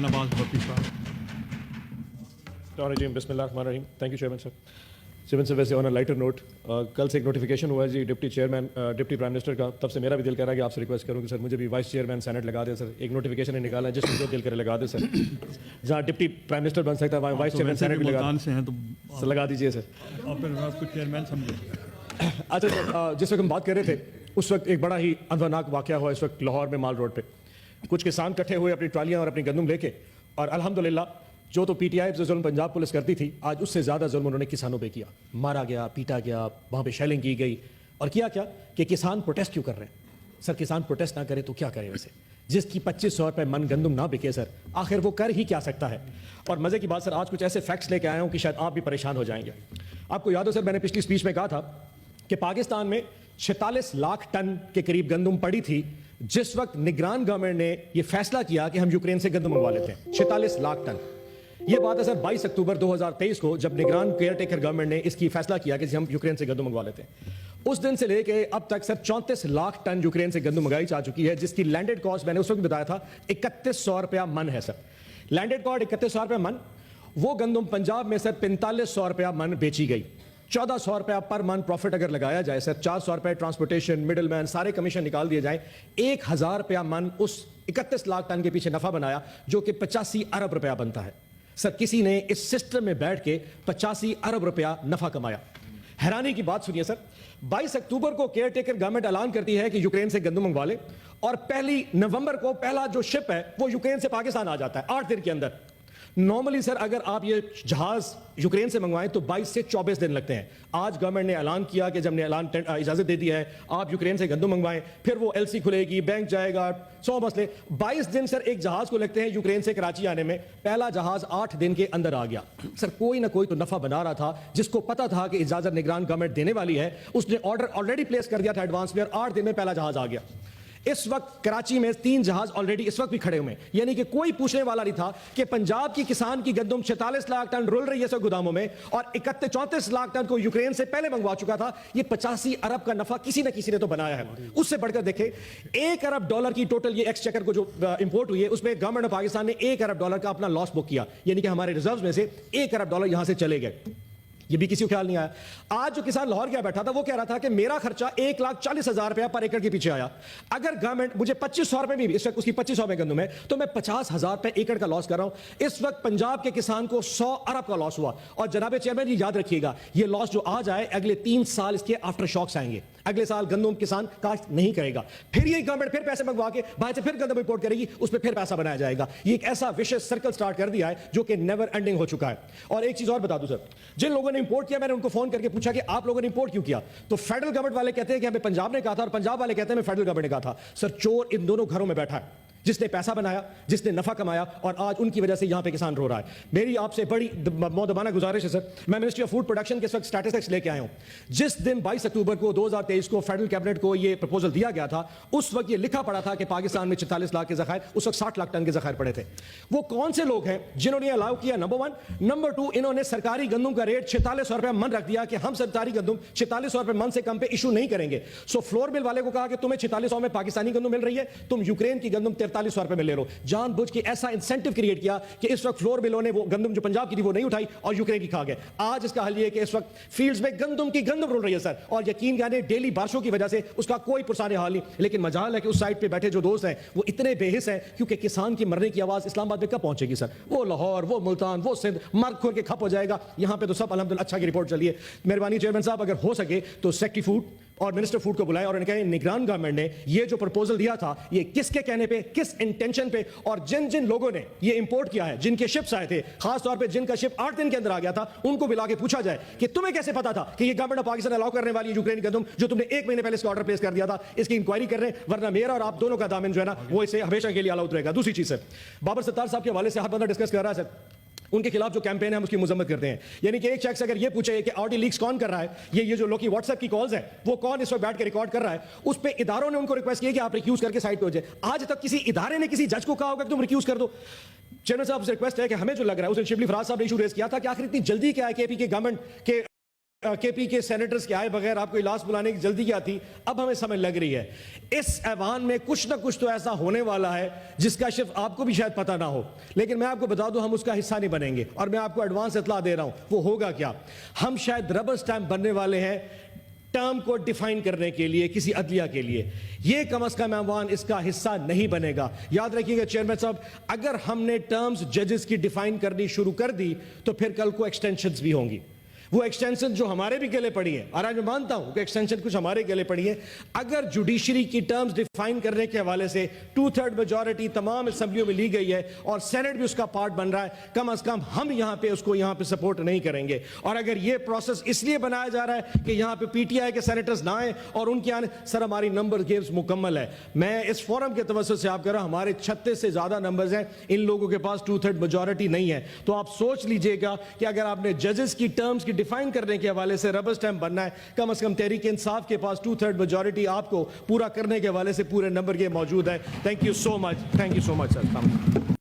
शाहनवाज भट्टी साहब। बिस्मिल्लाहिर्रहमानिर्रहीम। Thank you chairman sir. Chairman sir, वैसे ऑन अ लाइटर नोट, कल से एक नोटिफिकेशन हुआ है जी डिप्टी प्राइम मिनिस्टर का। तब से मेरा भी दिल कर रहा है कि आपसे रिक्वेस्ट करूँ कि सर मुझे भी वाइस चेयरमैन सेनेट लगा दे सर। एक नोटिफिकेशन निकाला है जिसमें जो दिल करे लगा दे सर। जहाँ डिप्टी प्राइम मिनिस्टर बन सकता है वहाँ वाइस चेयरमैन सेनेट भी लगा से हैं तो सर, लगा दीजिए सर। आप को चेयरमैन समझे। अच्छा सर, जिस वक्त हम बात कर रहे थे उस वक्त एक बड़ा ही अनवरनाक वाक़या हुआ इस वक्त लाहौर में माल रोड पे। कुछ किसान इकट्ठे हुए अपनी ट्रालियाँ और अपनी गंदम लेके, और अल्हम्दुलिल्लाह जो तो पीटीआई से जुल्म पंजाब पुलिस करती थी, आज उससे ज़्यादा जुल्म उन्होंने किसानों पे किया। मारा गया, पीटा गया, वहाँ पे शेलिंग की गई। और किया क्या कि किसान प्रोटेस्ट क्यों कर रहे हैं सर? किसान प्रोटेस्ट ना करे तो क्या करे वैसे? जिसकी 2500 रुपये मन गंदम ना बिके सर, आखिर वो कर ही क्या सकता है? और मज़े की बात सर, आज कुछ ऐसे फैक्ट्स लेके आया हूँ कि शायद आप भी परेशान हो जाएंगे। आपको याद हो सर, मैंने पिछली स्पीच में कहा था कि पाकिस्तान में 46 लाख टन के करीब गंदम पड़ी थी जिस वक्त निगरान गवर्नमेंट ने यह फैसला किया कि हम यूक्रेन से गंदम मंगवा लेते हैं। 46 लाख टन। यह बात है सर 22 अक्टूबर 2023 को, जब निगरान केयर टेकर गवर्नमेंट ने इसकी फैसला किया कि हम यूक्रेन से गंदम मंगवा लेते हैं। उस दिन से लेके अब तक सर 34 लाख टन यूक्रेन से गंदम मंगाई जा चुकी है, जिसकी लैंडेड कॉस्ट मैंने उस वक्त बताया था 3100 रुपया मन है सर। लैंडेड कॉस्ट 3100 रुपया मन। वो गंदम पंजाब में सर 4500 रुपया मन बेची गई। 1400 रुपया पर मन प्रॉफिट अगर लगाया जाए सर, 400 रुपये ट्रांसपोर्टेशन, मिडल मैन, सारे कमीशन निकाल दिए जाए, 1000 रुपया मन उस 31 लाख टन के पीछे नफा बनाया, जो कि 85 अरब रुपया बनता है सर। किसी ने इस सिस्टम में बैठ के 85 अरब रुपया नफा कमाया। हैरानी की बात सुनिए सर, 22 अक्टूबर को केयर टेकर गवर्नमेंट ऐलान करती है कि यूक्रेन से गंदम मंगवा ले, और 1 नवंबर को पहला जो शिप है वो यूक्रेन से पाकिस्तान आ जाता है 8 दिन के अंदर। नॉर्मली सर अगर आप ये जहाज यूक्रेन से मंगवाएं तो 22 से 24 दिन लगते हैं। आज गवर्नमेंट ने ऐलान किया कि जब ने इजाजत दे दी है आप यूक्रेन से गंदम मंगवाएं, फिर वो एलसी खुलेगी, बैंक जाएगा, 100 मसले, 22 दिन सर एक जहाज को लगते हैं यूक्रेन से कराची आने में। पहला जहाज 8 दिन के अंदर आ गया सर। कोई ना कोई तो नफा बना रहा था, जिसको पता था कि इजाजत निगरान गवर्नमेंट देने वाली है, उसने ऑर्डर ऑलरेडी प्लेस कर दिया था एडवांस में, और 8 दिन में पहला जहाज आ गया। इस वक्त कराची में 3 जहाज ऑलरेडी इस वक्त भी खड़े हुए हैं, यानी कि कोई पूछने वाला नहीं था कि पंजाब की किसान की गंदम 46 लाख टन रुल रही है सब गोदामों में, और 34 लाख टन को यूक्रेन से पहले मंगवा चुका था। ये 85 अरब का नफा किसी न किसी ने तो बनाया है। उससे बढ़कर देखे, $1 अरब की टोटल ये एक्सचेकर को जो इंपोर्ट हुई है, उसमें गवर्नमेंट ऑफ पाकिस्तान ने $1 अरब का अपना लॉस बुक किया, यानी कि हमारे रिजर्व में से $1 अरब यहां से चले गए। ये भी किसी को ख्याल नहीं आया। आज जो किसान लाहौर गया बैठा था वो कह रहा था कि मेरा खर्चा 1,40,000 रुपया पर एकड़ के पीछे आया। अगर गवर्नमेंट मुझे 2500 रुपए भी, इस वक्त उसकी 2500 में गंदम है, तो मैं 50,000 रुपए एकड़ का लॉस कर रहा हूं। इस वक्त पंजाब के किसान को 100 अरब का लॉस हुआ। और जनाब चेयरमैन ये याद रखिएगा, ये लॉस जो आ जाए अगले 3 साल इसके आफ्टर शॉक्स आएंगे। अगले साल गंदम किसान काश्त नहीं करेगा, फिर ये गवर्नमेंट फिर पैसे मंगवा के बाहर से फिर गंदम इंपोर्ट करेगी, उस पर फिर पैसा बनाया जाएगा। ये एक ऐसा विशेष सर्कल स्टार्ट कर दिया है जो कि नेवर एंडिंग हो चुका है। और एक चीज और बता दूं सर, जिन लोगों ने इंपोर्ट किया, मैंने उनको फोन करके पूछा कि आप लोगों ने इंपोर्ट क्यों किया, तो फेडरल गवर्नमेंट वाले कहते हैं कि हमें पंजाब ने कहा था, और पंजाब वाले कहते हैं हमें फेडरल गवर्नमेंट ने कहा था। सर चोर इन दोनों घरों में बैठा है, जिसने पैसा बनाया, जिसने नफा कमाया, और आज उनकी वजह से यहां पे किसान रो रहा है। मेरी आपसे बड़ी मौदबाना गुजारिश है सर, मैं मिनिस्ट्री ऑफ फूड प्रोडक्शन के इस वक्त स्टैटिस्टिक्स लेके आया हूं। जिस दिन 22 अक्टूबर को 2023 को फेडरल कैबिनेट को ये प्रपोजल दिया गया था, उस वक्त ये लिखा पड़ा था कि पाकिस्तान में 44 लाख के जखायर, उस वक्त 60 लाख टन के जखायर पड़े थे। वो कौन से लोग हैं जिन्होंने अलाउ किया? नंबर 1। नंबर 2, इन्होंने सरकारी गंदम का रेट 4600 रुपया मन रख दिया कि हम सरकारी गंदम 4600 रुपये मन से कम पे इशू नहीं करेंगे। सो फ्लोर मिल वाले को कहा कि तुम्हें 4600 में पाकिस्तानी गंदम मिल रही है, तुम यूक्रेन की गंदम 4300 रुपये में ले लो। जानबूझ के ऐसा इंसेंटिव क्रिएट किया कि इस वक्त फ्लोर बिलों ने वो गंदम जो पंजाब की थी वो नहीं उठाई और यूक्रेन की खा गए। आज इसका हल ये है कि इस वक्त फील्ड्स में गंदम की गंदम रुल रही है सर, और यकीन जाने डेली बारिशों की वजह से उसका कोई पुरसाने हाल नहीं। लेकिन मजाल है कि उस साइड पे बैठे जो दोस्त हैं वो इतने बेहिस हैं, क्योंकि किसान की मरने की आवाज इस्लामाबाद में कब पहुंचेगी सर? वो लाहौर, वो मुल्तान, वो सिंध मर खोर के खप हो जाएगा। यहां पे तो सब अल्हम्दुलिल्लाह अच्छा की रिपोर्ट चली है। मेहरबानी चेयरमैन साहब, अगर हो सके तो सेक्रेटरी फूड और मिनिस्टर फूड को बुलाएं और उन्हें कहें निगरान गवर्नमेंट ने ये जो प्रपोजल दिया था ये किसके कहने पे, किस इंटेंशन पे, और जिन जिन लोगों ने ये इंपोर्ट किया है, जिनके शिप्स आए थे, खास तौर पे जिनका शिप 8 दिन के अंदर आ गया था, उनको बुला के पूछा जाए कि तुम्हें कैसे पता था कि ये गवर्नमेंट ऑफ पाकिस्तान अलाउ करने वाली यूक्रेन गंदम जो तुमने 1 महीने पहले इसका ऑर्डर प्लेस कर दिया था। इसकी इंक्वायरी कर रहे हैं, वरना मेरा और आप दोनों का दामन जो है ना वो इसे हमेशा के लिए अलाउड रहेगा। दूसरी चीज है, बाबर सत्तार साहब के हवाले से हर बंदा डिस्कस कर रहा है सर, उनके खिलाफ जो कैंपेन है हम उसकी मजम्मत करते हैं। यानी कि एक शख्स अगर ये पूछे कि ऑडियो लीक्स कौन कर रहा है, ये जो लोग की व्हाट्सएप की कॉल्स है वो कौन इस वक्त बैठ के रिकॉर्ड कर रहा है, उस पे इदारों ने उनको रिक्वेस्ट किया कि आप रिक्यूज करके साइड पे हो जाए। आज तक किसी इदारे ने किसी जज को कहा होगा कि तुम रिक्यूज कर दो? चेयरमैन साहब से रिक्वेस्ट है कि हमें जो लग रहा है, उस शिबली फराज साहब ने इशू रेज किया था कि आखिर इतनी जल्दी क्या है कि एपी के गवर्नमेंट के کے پی کے سینیٹرز کے آئے بغیر آپ کو اجلاس بلانے کی جلدی کیا تھی؟ اب ہمیں سمجھ لگ رہی ہے اس ایوان میں کچھ نہ کچھ تو ایسا ہونے والا ہے جس کا صرف آپ کو بھی شاید پتہ نہ ہو، لیکن میں آپ کو بتا دوں ہم اس کا حصہ نہیں بنیں گے، اور میں آپ کو ایڈوانس اطلاع دے رہا ہوں وہ ہوگا کیا۔ ہم شاید ربر سٹیمپ بننے والے ہیں ٹرم کو ڈیفائن کرنے کے لیے کسی عدلیہ کے لیے، یہ کم از کم ایوان اس کا حصہ نہیں بنے گا۔ یاد رکھیے گا چیئرمین صاحب، اگر ہم نے ٹرمز ججز کی ڈیفائن کرنی شروع کر دی تو پھر کل کو ایکسٹینشنز بھی ہوں گی، وہ ایکسٹینشن جو ہمارے بھی گلے پڑی ہیں، اور آج میں مانتا ہوں کہ ایکسٹینشن کچھ ہمارے گلے پڑی ہیں۔ اگر جوڈیشری کی ٹرمز ڈیفائن کرنے کے حوالے سے 2/3 میجورٹی تمام اسمبلیوں میں لی گئی ہے اور سینٹ بھی اس کا پارٹ بن رہا ہے، کم از کم ہم یہاں پہ اس کو یہاں پہ سپورٹ نہیں کریں گے۔ اور اگر یہ پروسیس اس لیے بنایا جا رہا ہے کہ یہاں پہ پی ٹی آئی کے سینیٹرز نہ آئیں اور ان کے آنے، سر ہماری نمبر گیمز مکمل ہے، میں اس فورم کے توسط سے آپ کہہ رہا ہوں ہمارے 36 سے زیادہ نمبرز ہیں، ان لوگوں کے پاس 2/3 میجورٹی نہیں ہے۔ تو آپ سوچ لیجئے گا کہ اگر آپ نے ججز کی ٹرمز کی ڈیفائن کرنے کے حوالے سے ربر سٹیمپ بننا ہے، کم از کم تحریک انصاف کے پاس 2/3 میجورٹی آپ کو پورا کرنے کے حوالے سے پورے نمبر کے موجود ہے۔ Thank you so much, thank you so much sir.